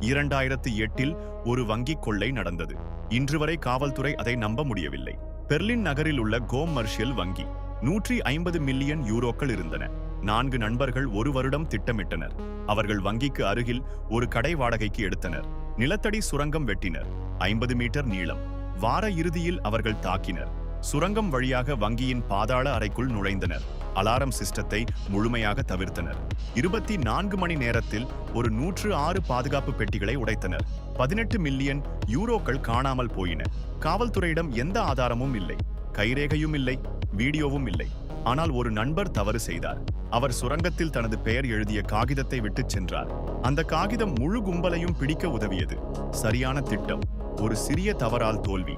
2008இல் ஒரு வங்கிக் கொள்ளை நடந்தது. இன்று வரை காவல்துறை அதை நம்ப முடியவில்லை. பெர்லின் நகரில் உள்ள கோமர்ஷியல் வங்கி. 150 மில்லியன் யூரோக்கள் இருந்தன. 4 நண்பர்கள் ஒரு வருடம் திட்டமிட்டனர். அவர்கள் வங்கிக்கு அருகில் ஒரு கடை வாடகைக்கு எடுத்தனர். நிலத்தடி சுரங்கம் வெட்டினர். 50 மீட்டர் நீளம். வார இறுதியில் அவர்கள் தாக்கினர். சுரங்கம் வழியாக வங்கியின் பாதாள அறைக்குள் நுழைந்தனர். அலாரம் சிஸ்டத்தை முழுமையாக தவிர்த்தனர். 24 மணி நேரத்தில் ஒரு 106 பாதுகாப்பு பெட்டிகளை உடைத்தனர். 18 மில்லியன் யூரோக்கள் காணாமல் போயின. காவல்துறையிடம் எந்த ஆதாரமும் இல்லை. கைரேகையும் இல்லை, வீடியோவும் இல்லை. ஆனால் ஒரு நண்பர் தவறு செய்தார். அவர் சுரங்கத்தில் தனது பெயர் எழுதிய காகிதத்தை விட்டுச் சென்றார். அந்த காகிதம் முழு கும்பலையும் பிடிக்க உதவியது. சரியான திட்டம், ஒரு சிறிய தவறால் தோல்வி.